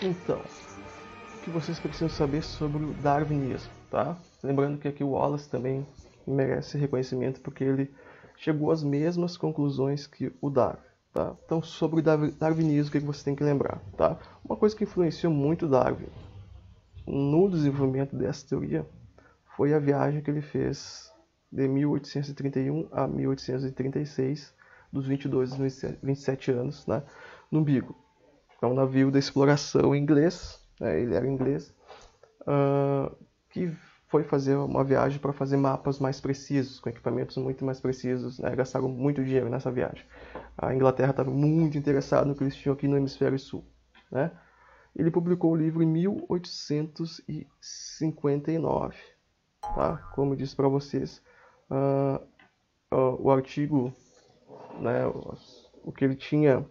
Então, o que vocês precisam saber sobre o darwinismo, tá? Lembrando que aqui o Wallace também merece reconhecimento porque ele chegou às mesmas conclusões que o Darwin, tá? Então, sobre o darwinismo, o que você tem que lembrar, tá? Uma coisa que influenciou muito o Darwin no desenvolvimento dessa teoria foi a viagem que ele fez de 1831 a 1836, dos 22 aos 27 anos, né, no Beagle. É um navio da exploração inglês, né, ele era inglês, que foi fazer uma viagem para fazer mapas mais precisos, com equipamentos muito mais precisos, né, gastaram muito dinheiro nessa viagem. A Inglaterra estava muito interessada no que eles tinham aqui no hemisfério sul, né? Ele publicou o livro em 1859, tá? Como eu disse para vocês, uh, o artigo, né, o que ele tinha,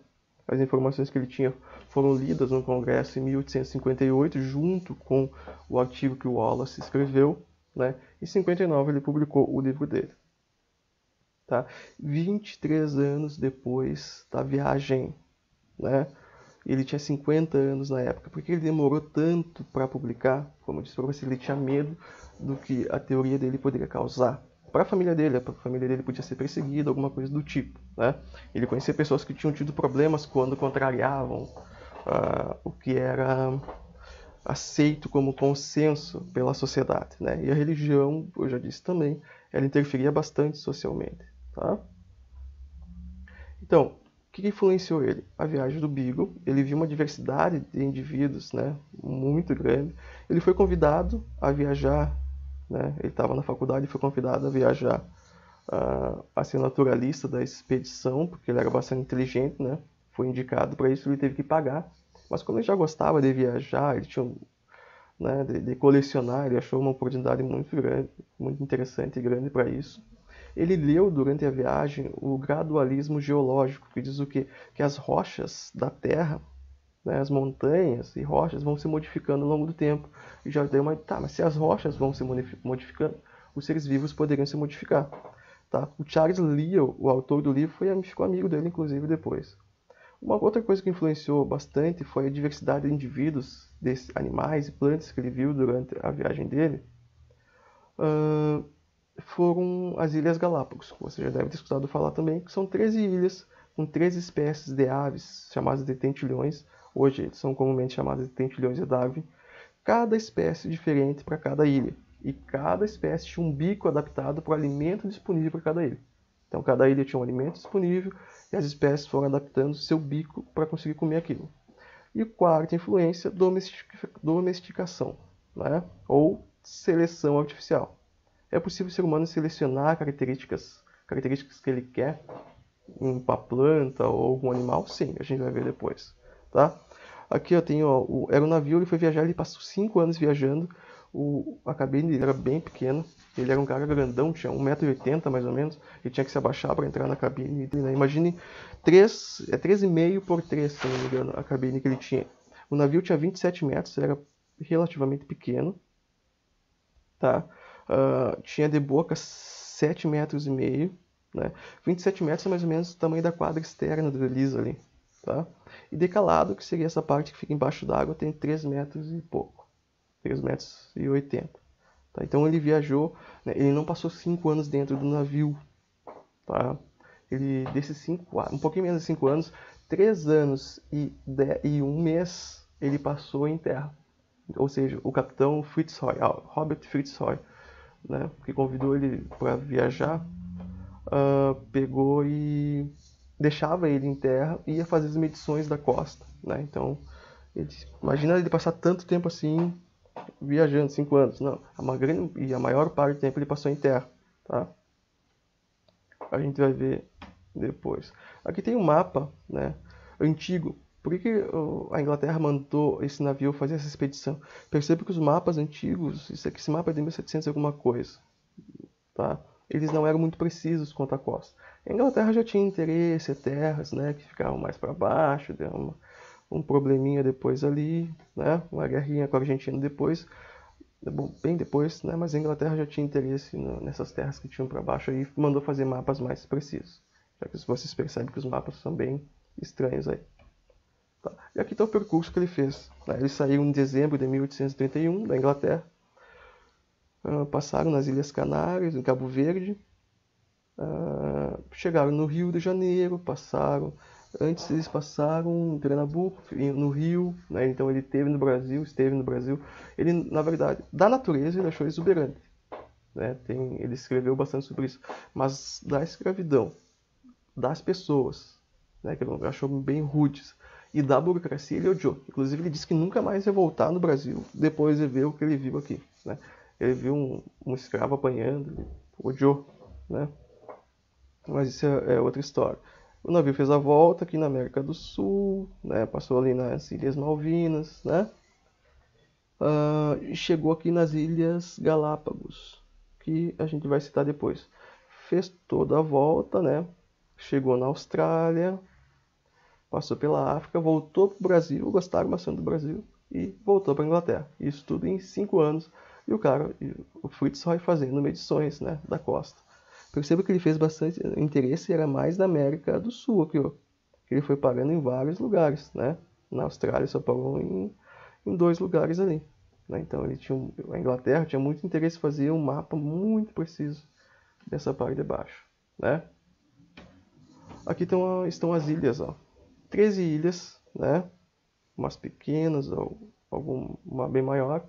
as informações que ele tinha foram lidas no Congresso em 1858, junto com o artigo que o Wallace escreveu, né? Em 59 ele publicou o livro dele, tá? 23 anos depois da viagem, né? Ele tinha 50 anos na época. Por que ele demorou tanto para publicar? Como eu disse para você, ele tinha medo do que a teoria dele poderia causar para a família dele. A família dele podia ser perseguida, alguma coisa do tipo, né? Ele conhecia pessoas que tinham tido problemas quando contrariavam o que era aceito como consenso pela sociedade, né? E a religião, eu já disse também, ela interferia bastante socialmente, tá? Então, o que influenciou ele? A viagem do Beagle. Ele viu uma diversidade de indivíduos, né, muito grande. Ele foi convidado a viajar, né, ele estava na faculdade e foi convidado a viajar, a ser naturalista da expedição, porque ele era bastante inteligente, né, foi indicado para isso, ele teve que pagar. Mas como ele já gostava de viajar, ele tinha, né, de colecionar, ele achou uma oportunidade muito grande, muito interessante e grande para isso. Ele leu durante a viagem o gradualismo geológico, que diz o quê? Que as rochas da Terra, né, as montanhas e rochas vão se modificando ao longo do tempo. E já deu uma, tá, mas se as rochas vão se modificando, os seres vivos poderiam se modificar. Tá? O Charles Lyell, o autor do livro, ficou amigo dele, inclusive, depois. Uma outra coisa que influenciou bastante foi a diversidade de indivíduos, desses animais e plantas que ele viu durante a viagem dele. Uh, Foram as Ilhas Galápagos. Você já deve ter escutado falar também, que são 13 ilhas com 13 espécies de aves, chamadas de tentilhões. Hoje são comumente chamadas de tentilhões de Darwin. Cada espécie diferente para cada ilha. E cada espécie tinha um bico adaptado para o alimento disponível para cada ilha. Então, cada ilha tinha um alimento disponível e as espécies foram adaptando seu bico para conseguir comer aquilo. E quarta influência, domesticação, né? Ou seleção artificial. É possível o ser humano selecionar características que ele quer em uma planta ou algum animal? Sim, a gente vai ver depois, tá? Aqui eu tenho, ó, era um navio, ele foi viajar, ele passou 5 anos viajando, a cabine dele era bem pequena, ele era um cara grandão, tinha 1,80 m mais ou menos, ele tinha que se abaixar para entrar na cabine, né? Imagine 3,5 por 3, se não me engano, a cabine que ele tinha. O navio tinha 27 metros, era relativamente pequeno, tá? Tinha de boca 7,5 metros, né? 27 metros é mais ou menos o tamanho da quadra externa do Elisa ali, tá? E decalado, que seria essa parte que fica embaixo d'água, tem 3 metros e pouco, 3 metros e 80. Tá? Então ele viajou, né? Ele não passou 5 anos dentro do navio, tá? Ele, desses 5, um pouquinho menos de 5 anos, 3 anos e 1 mês ele passou em terra. Ou seja, o capitão Fitzroy, Robert Fitzroy, né, que convidou ele para viajar, pegou e deixava ele em terra e ia fazer as medições da costa, né? Então, imagina ele passar tanto tempo assim viajando, 5 anos. Não, a maior parte do tempo ele passou em terra, tá? A gente vai ver depois. Aqui tem um mapa, né, antigo. Por que a Inglaterra mandou esse navio fazer essa expedição? Perceba que os mapas antigos, esse mapa é de 1700 alguma coisa, tá? Eles não eram muito precisos quanto à costa. A Inglaterra já tinha interesse, terras, né, que ficavam mais para baixo, deu um probleminha depois ali, né, uma guerrinha com a Argentina depois, bem depois, né, mas a Inglaterra já tinha interesse nessas terras que tinham para baixo e mandou fazer mapas mais precisos. Já que vocês percebem que os mapas são bem estranhos aí. Tá? E aqui está o percurso que ele fez. Né? Eles saíram em dezembro de 1831 da Inglaterra, passaram nas Ilhas Canárias, em Cabo Verde, chegaram no Rio de Janeiro, antes eles passaram em Pernambuco, no Rio, né? Então ele esteve no Brasil. Ele, na verdade, da natureza ele achou exuberante, né? Ele escreveu bastante sobre isso, mas da escravidão, das pessoas, né, que ele achou bem rudes, e da burocracia ele odiou. Inclusive ele disse que nunca mais ia voltar no Brasil depois de ver o que ele viu aqui, né? Ele viu um escravo apanhando, ele odiou, né? Mas isso é outra história. O navio fez a volta aqui na América do Sul, né? Passou ali nas Ilhas Malvinas, né? E chegou aqui nas Ilhas Galápagos, que a gente vai citar depois. Fez toda a volta, né? Chegou na Austrália, passou pela África, voltou para o Brasil, gostaram bastante do Brasil e voltou para a Inglaterra. Isso tudo em 5 anos. E o Fritz Roy fazendo medições, né, da costa. Perceba que ele fez bastante interesse, era mais na América do Sul aqui, ó. Ele foi parando em vários lugares, né? Na Austrália só parou em 2 lugares ali, né? Então a Inglaterra tinha muito interesse em fazer um mapa muito preciso dessa parte de baixo, né? Aqui estão as ilhas, ó. 13 ilhas, né? Umas pequenas, uma bem maior,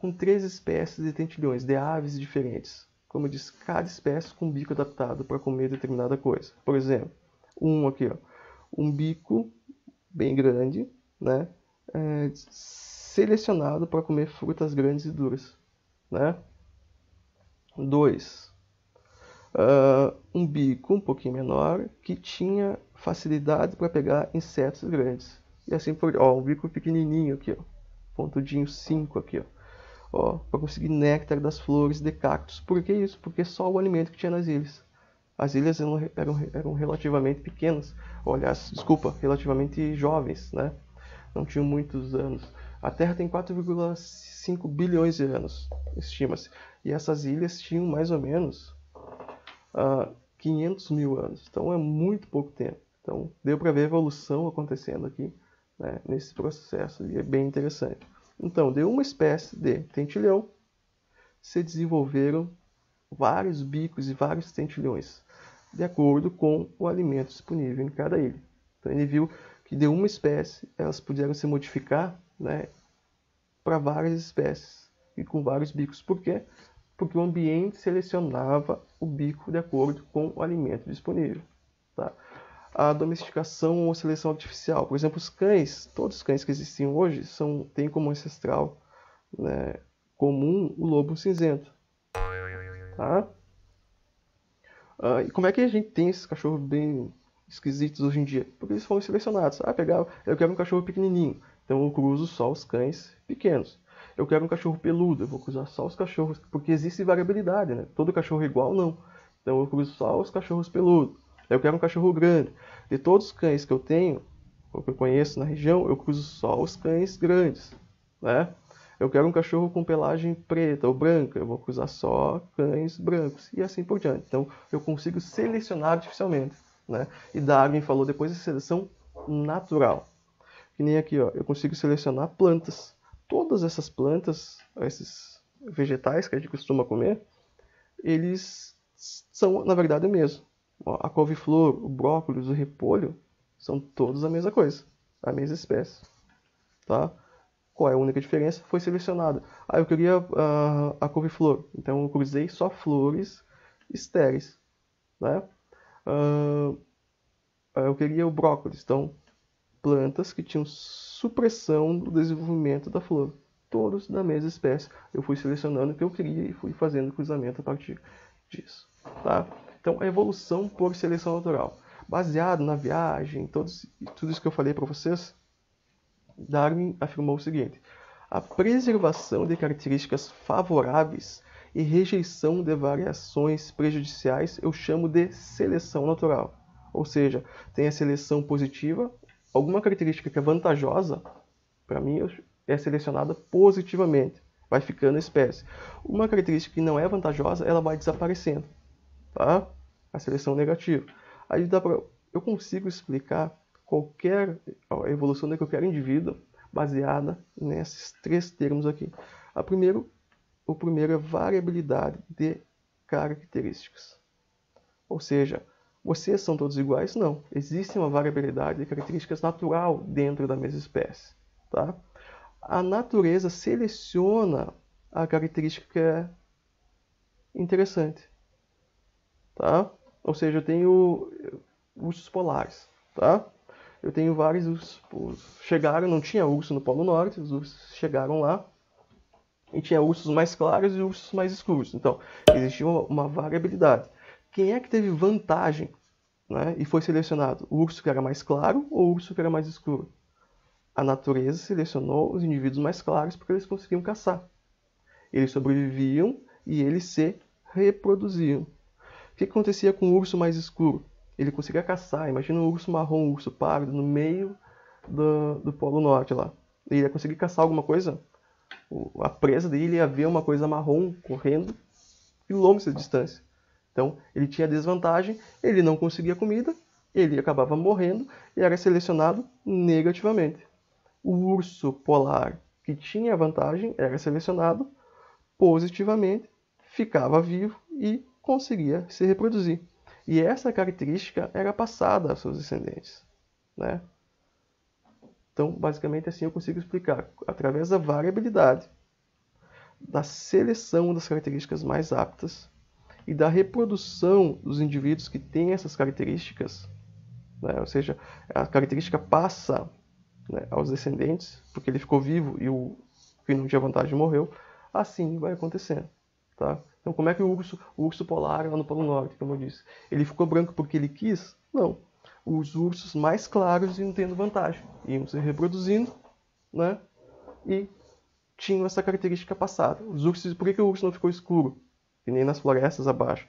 com 3 espécies de tentilhões, de aves diferentes. Como eu disse, cada espécie com um bico adaptado para comer determinada coisa. Por exemplo, aqui, ó, um bico bem grande, né? Selecionado para comer frutas grandes e duras, né? 2. Um bico um pouquinho menor que tinha facilidade para pegar insetos grandes. E assim por um bico pequenininho aqui, ó, pontudinho 5 aqui, ó, para conseguir néctar das flores de cactos. Por que isso? Porque só o alimento que tinha nas ilhas. As ilhas eram relativamente pequenas, relativamente jovens, né? Não tinham muitos anos. A Terra tem 4,5 bilhões de anos, estima-se. E essas ilhas tinham mais ou menos 500 mil anos. Então é muito pouco tempo. Então deu para ver a evolução acontecendo aqui, né, nesse processo, e é bem interessante. Então, de uma espécie de tentilhão, se desenvolveram vários bicos e vários tentilhões, de acordo com o alimento disponível em cada ilha. Então ele viu que de uma espécie elas puderam se modificar, né, para várias espécies e com vários bicos. Por quê? Porque o ambiente selecionava o bico de acordo com o alimento disponível. Tá? A domesticação ou seleção artificial. Por exemplo, os cães, todos os cães que existem hoje, têm como ancestral, né, comum o lobo cinzento. Tá? E como é que a gente tem esses cachorros bem esquisitos hoje em dia? Porque eles foram selecionados. Eu quero um cachorro pequenininho, então eu cruzo só os cães pequenos. Eu quero um cachorro peludo, eu vou cruzar só os cachorros, porque existe variabilidade, né? Todo cachorro é igual, não. Então eu cruzo só os cachorros peludos. Eu quero um cachorro grande. De todos os cães que eu tenho, ou que eu conheço na região, eu cruzo só os cães grandes, né? Eu quero um cachorro com pelagem preta ou branca, eu vou cruzar só cães brancos, e assim por diante. Então eu consigo selecionar artificialmente, né? E Darwin falou depois de seleção natural. Que nem aqui, ó, eu consigo selecionar plantas. Todas essas plantas, esses vegetais que a gente costuma comer, eles são, na verdade, o mesmo. A couve-flor, o brócolis, o repolho, são todos a mesma coisa, a mesma espécie. Tá? Qual é a única diferença? Foi selecionada. Eu queria a couve-flor, então eu cruzei só flores estéreis. Né? Eu queria o brócolis, então plantas que tinham supressão do desenvolvimento da flor. Todos da mesma espécie. Eu fui selecionando o que eu queria e fui fazendo cruzamento a partir disso. Tá? Então, a evolução por seleção natural. Baseado na viagem, tudo isso que eu falei para vocês, Darwin afirmou o seguinte: a preservação de características favoráveis e rejeição de variações prejudiciais eu chamo de seleção natural. Ou seja, tem a seleção positiva, alguma característica que é vantajosa, para mim, é selecionada positivamente, vai ficando a espécie. Uma característica que não é vantajosa, ela vai desaparecendo. Tá? A seleção negativa. Aí eu consigo explicar a evolução de qualquer indivíduo baseada nesses três termos aqui. O primeiro é variabilidade de características. Ou seja, vocês são todos iguais? Não. Existe uma variabilidade de características natural dentro da mesma espécie. Tá? A natureza seleciona a característica que é interessante. Tá? Ou seja, eu tenho ursos polares. Tá? Eu tenho vários ursos. Chegaram, não tinha urso no Polo Norte, os ursos chegaram lá. E tinha ursos mais claros e ursos mais escuros. Então, existia uma variabilidade. Quem é que teve vantagem, né, e foi selecionado? O urso que era mais claro ou o urso que era mais escuro? A natureza selecionou os indivíduos mais claros porque eles conseguiam caçar. Eles sobreviviam e eles se reproduziam. O que acontecia com o urso mais escuro? Ele conseguia caçar. Imagina um urso marrom, um urso pardo, no meio do Polo Norte lá. Ele ia conseguir caçar alguma coisa? A presa dele ia ver uma coisa marrom correndo quilômetros de distância. Então, ele tinha desvantagem, ele não conseguia comida, ele acabava morrendo e era selecionado negativamente. O urso polar, que tinha vantagem, era selecionado positivamente, ficava vivo e conseguia se reproduzir. E essa característica era passada aos seus descendentes, né? Então, basicamente, assim eu consigo explicar, através da variabilidade, da seleção das características mais aptas e da reprodução dos indivíduos que têm essas características, né? Ou seja, a característica passa, né, aos descendentes, porque ele ficou vivo e o que não tinha vantagem morreu, assim vai acontecendo. Tá? Então, como é que o urso polar lá no Polo Norte, como eu disse, ele ficou branco porque ele quis? Não. Os ursos mais claros iam tendo vantagem, iam se reproduzindo, né? E tinham essa característica passada. Por que o urso não ficou escuro? Que nem nas florestas abaixo.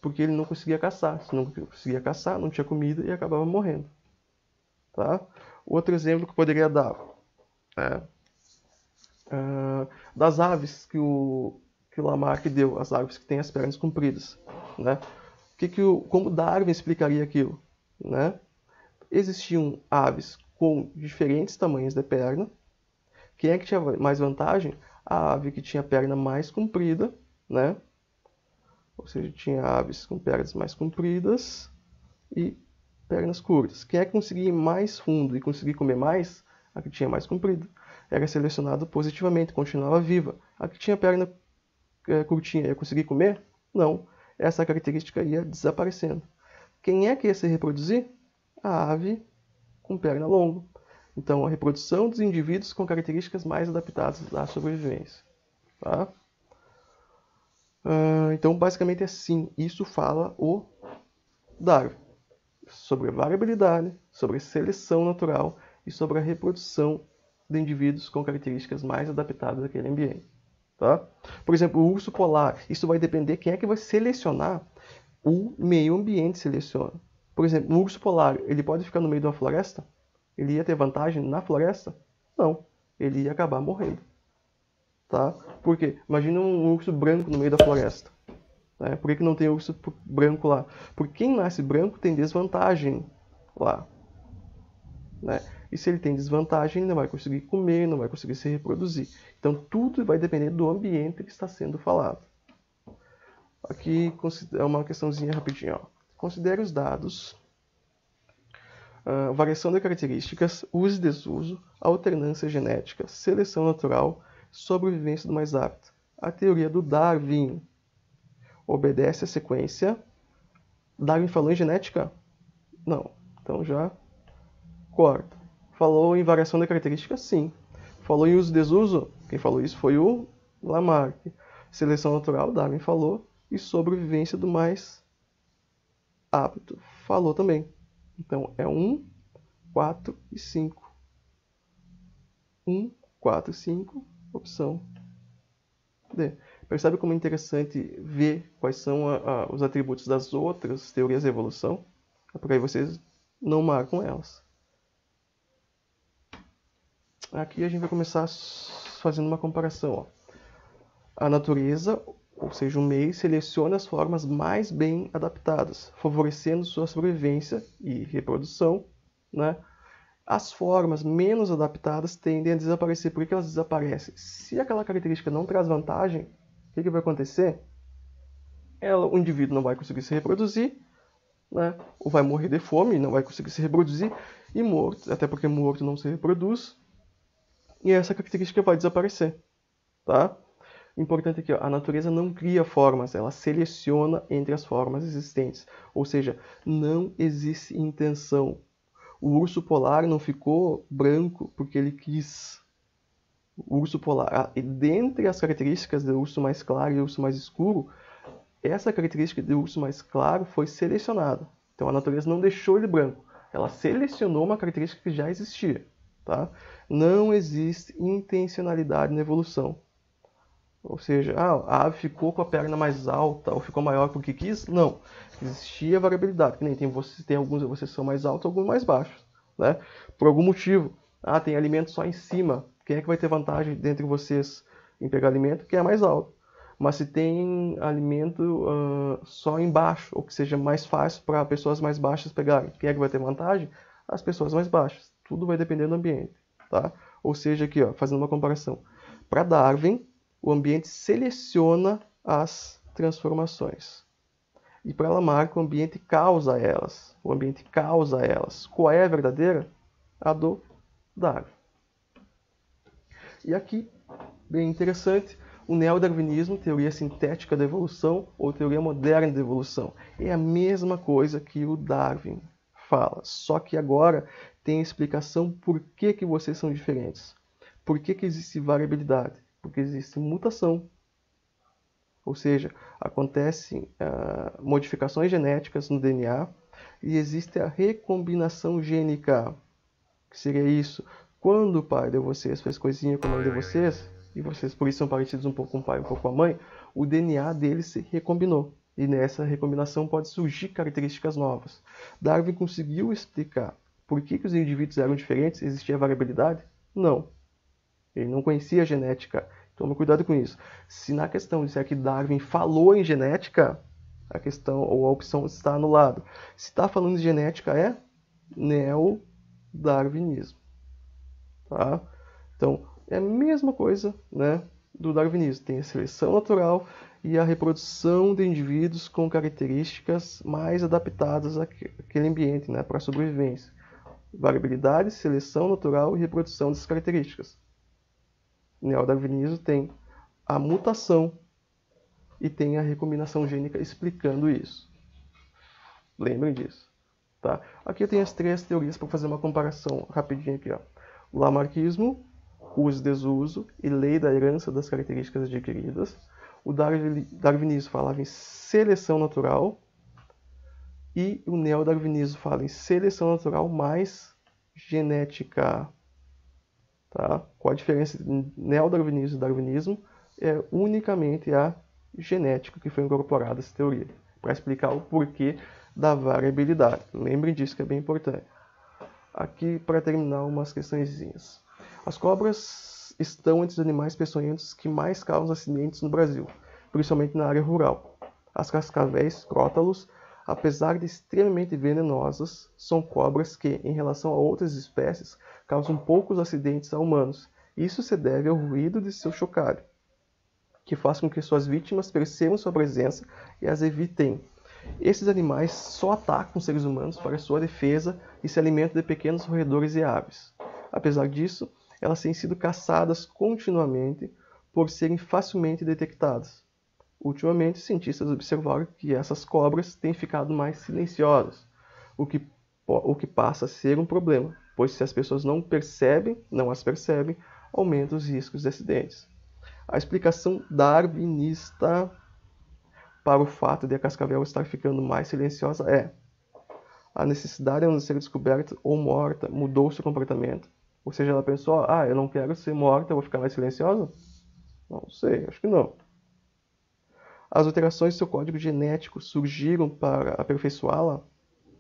Porque ele não conseguia caçar. Se não conseguia caçar, não tinha comida e acabava morrendo. Tá? Outro exemplo que eu poderia dar é das aves que o Lamarck deu, as aves que têm as pernas compridas, né? Como Darwin explicaria aquilo, né? Existiam aves com diferentes tamanhos de perna. Quem é que tinha mais vantagem? A ave que tinha a perna mais comprida, né? Ou seja, tinha aves com pernas mais compridas e pernas curtas. Quem é que conseguia ir mais fundo e conseguir comer mais? A que tinha mais comprida. Era selecionado positivamente, continuava viva. A que tinha perna curtinha ia conseguir comer? Não. Essa característica ia desaparecendo. Quem é que ia se reproduzir? A ave com perna longa. Então, a reprodução dos indivíduos com características mais adaptadas à sobrevivência. Tá? Então, basicamente é assim. Isso fala o Darwin. Sobre a variabilidade, sobre a seleção natural e sobre a reprodução de indivíduos com características mais adaptadas àquele ambiente. Tá? Por exemplo, o urso polar, isso vai depender quem é que vai selecionar. O meio ambiente seleciona. Por exemplo, o urso polar, ele pode ficar no meio de uma floresta? Ele ia ter vantagem na floresta? Não, ele ia acabar morrendo. Tá? Por quê? Imagina um urso branco no meio da floresta. Né? Por que não tem urso branco lá? Porque quem nasce branco tem desvantagem lá. Né? E se ele tem desvantagem, ele não vai conseguir comer, não vai conseguir se reproduzir. Então tudo vai depender do ambiente que está sendo falado. Aqui é uma questãozinha rapidinho. Ó. Considere os dados, variação de características, uso e desuso, alternância genética, seleção natural, sobrevivência do mais apto. A teoria do Darwin obedece à sequência. Darwin falou em genética? Não. Então já corta. Falou em variação de características? Sim. Falou em uso e desuso? Quem falou isso foi o Lamarck. Seleção natural, Darwin falou. E sobrevivência do mais apto. Falou também. Então é 1, 4 e 5. 1, 4 e 5, opção D. Percebe como é interessante ver quais são os atributos das outras teorias da evolução? Porque aí vocês não marcam elas. Aqui a gente vai começar fazendo uma comparação. Ó. A natureza, ou seja, o meio, seleciona as formas mais bem adaptadas, favorecendo sua sobrevivência e reprodução, né, As formas menos adaptadas tendem a desaparecer. Por que elas desaparecem? Se aquela característica não traz vantagem, o que vai acontecer? O indivíduo não vai conseguir se reproduzir, né? Ou vai morrer de fome, não vai conseguir se reproduzir, e morto, até porque morto não se reproduz, e essa característica vai desaparecer. Tá? Importante aqui, ó, a natureza não cria formas, ela seleciona entre as formas existentes. Ou seja, não existe intenção. O urso polar não ficou branco porque ele quis. O urso polar, dentre as características do urso mais claro e do urso mais escuro, essa característica do urso mais claro foi selecionada. Então a natureza não deixou ele branco, ela selecionou uma característica que já existia. Tá? Não existe intencionalidade na evolução. Ou seja, a ave ficou com a perna mais alta ou ficou maior porque quis? Não. Existia variabilidade. Que nem tem alguns de vocês que são mais altos, alguns mais baixos. Né? Por algum motivo. Tem alimento só em cima. Quem é que vai ter vantagem dentre vocês em pegar alimento? Quem é mais alto. Mas se tem alimento só embaixo, ou que seja mais fácil para pessoas mais baixas pegarem, quem é que vai ter vantagem? As pessoas mais baixas. Tudo vai depender do ambiente. Tá? Ou seja, aqui, ó, fazendo uma comparação. Para Darwin, o ambiente seleciona as transformações. E para Lamarck, o ambiente causa elas. O ambiente causa elas. Qual é a verdadeira? A do Darwin. E aqui, bem interessante, o neodarwinismo, teoria sintética da evolução ou teoria moderna da evolução. É a mesma coisa que o Darwin fala, só que agora tem a explicação por que vocês são diferentes. Por que existe variabilidade? Porque existe mutação, ou seja, acontecem modificações genéticas no DNA e existe a recombinação gênica. O que seria isso? Quando o pai de vocês fez coisinha com a mãe de vocês, e vocês por isso são parecidos um pouco com o pai, um pouco com a mãe, o DNA deles se recombinou. E nessa recombinação pode surgir características novas. Darwin conseguiu explicar por que os indivíduos eram diferentes, existia variabilidade? Não. Ele não conhecia a genética. Tome cuidado com isso. Se na questão disser que Darwin falou em genética, a questão ou a opção está anulada. Se está falando de genética, é neodarwinismo. Tá? Então, é a mesma coisa, né, do darwinismo. Tem a seleção natural e a reprodução de indivíduos com características mais adaptadas àquele ambiente, né, para a sobrevivência. Variabilidade, seleção natural e reprodução dessas características. O neodarwinismo tem a mutação e tem a recombinação gênica explicando isso. Lembrem disso. Tá? Aqui eu tenho as três teorias para fazer uma comparação rapidinho aqui. Ó. O lamarckismo, uso e desuso e lei da herança das características adquiridas. O darwinismo falava em seleção natural e o neodarwinismo fala em seleção natural mais genética. Tá? Qual a diferença entre neodarwinismo e darwinismo? É unicamente a genética que foi incorporada a essa teoria, para explicar o porquê da variabilidade. Lembrem disso que é bem importante. Aqui, para terminar, umas questõezinhas. As cobras estão entre os animais peçonhentos que mais causam acidentes no Brasil, principalmente na área rural. As cascavéis, crótalos, apesar de extremamente venenosas, são cobras que, em relação a outras espécies, causam poucos acidentes a humanos. Isso se deve ao ruído de seu chocalho, que faz com que suas vítimas percebam sua presença e as evitem. Esses animais só atacam seres humanos para sua defesa e se alimentam de pequenos roedores e aves. Apesar disso, elas têm sido caçadas continuamente por serem facilmente detectadas. Ultimamente, cientistas observaram que essas cobras têm ficado mais silenciosas, o que passa a ser um problema, pois se as pessoas não as percebem, aumenta os riscos de acidentes. A explicação darwinista para o fato de a cascavel estar ficando mais silenciosa é: a necessidade de não ser descoberta ou morta mudou seu comportamento. Ou seja, ela pensou, eu não quero ser morta, eu vou ficar mais silenciosa? Não sei, acho que não. As alterações em seu código genético surgiram para aperfeiçoá-la?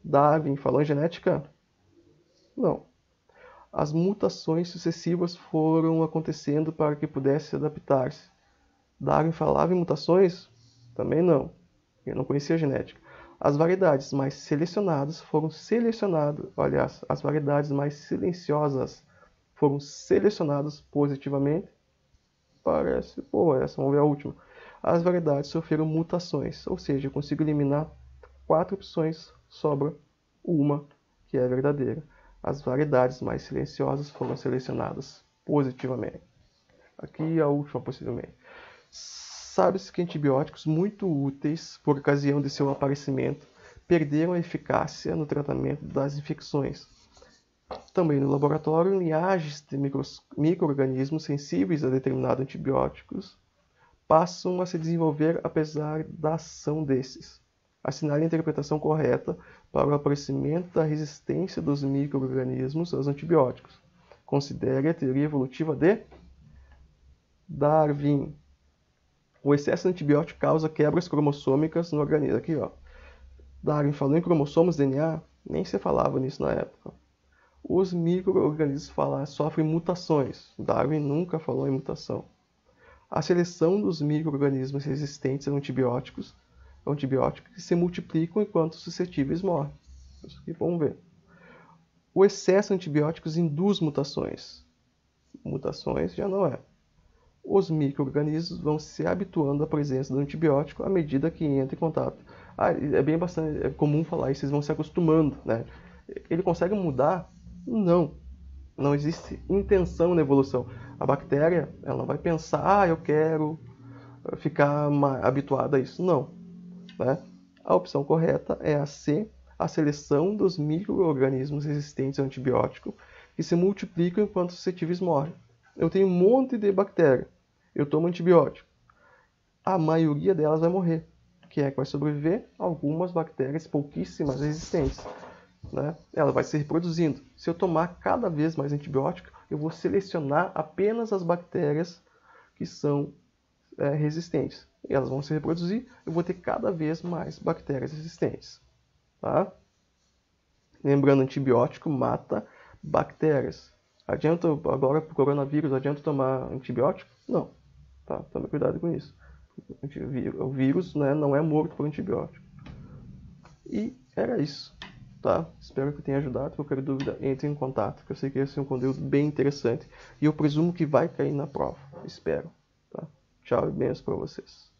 Darwin falou em genética? Não. As mutações sucessivas foram acontecendo para que pudesse adaptar-se. Darwin falava em mutações? Também não. Ele não conhecia a genética. As variedades mais selecionadas foram selecionadas, aliás, as variedades mais silenciosas foram selecionadas positivamente. Parece boa essa, vamos ver a última. As variedades sofreram mutações, ou seja, eu consigo eliminar 4 opções, sobra uma que é verdadeira. As variedades mais silenciosas foram selecionadas positivamente. Aqui a última, possivelmente. Sabe-se que antibióticos muito úteis por ocasião de seu aparecimento perderam a eficácia no tratamento das infecções. Também no laboratório, linhagens de micro-organismos sensíveis a determinados antibióticos passam a se desenvolver apesar da ação desses. Assinale a interpretação correta para o aparecimento da resistência dos micro-organismos aos antibióticos. Considere a teoria evolutiva de Darwin. O excesso de antibiótico causa quebras cromossômicas no organismo. Aqui, ó. Darwin falou em cromossomos DNA, nem se falava nisso na época. Os micro-organismos sofrem mutações. Darwin nunca falou em mutação. A seleção dos micro-organismos resistentes a antibióticos que se multiplicam enquanto suscetíveis morrem. Isso aqui vamos ver. O excesso de antibióticos induz mutações. Mutações já não é. Os micro-organismos vão se habituando à presença do antibiótico à medida que entra em contato. É comum falar isso, eles vão se acostumando, né? Ele consegue mudar? Não. Não existe intenção na evolução. A bactéria, ela vai pensar, eu quero ficar habituada a isso. Não. Né? A opção correta é a C, a seleção dos micro-organismos resistentes ao antibiótico que se multiplicam enquanto suscetíveis morrem. Eu tenho um monte de bactéria. Eu tomo antibiótico. A maioria delas vai morrer. Quem é que vai sobreviver? Algumas bactérias, pouquíssimas, resistentes. Né? Ela vai se reproduzindo. Se eu tomar cada vez mais antibiótico, eu vou selecionar apenas as bactérias que são resistentes. E elas vão se reproduzir, eu vou ter cada vez mais bactérias resistentes. Tá? Lembrando, antibiótico mata bactérias. Adianta agora para o coronavírus, adianta tomar antibiótico? Não. Tá? Tome cuidado com isso. O vírus, né, não é morto por antibiótico. E era isso. Tá? Espero que tenha ajudado. Qualquer dúvida, entre em contato, que eu sei que esse é um conteúdo bem interessante e eu presumo que vai cair na prova. Espero. Tá? Tchau e beijo para vocês.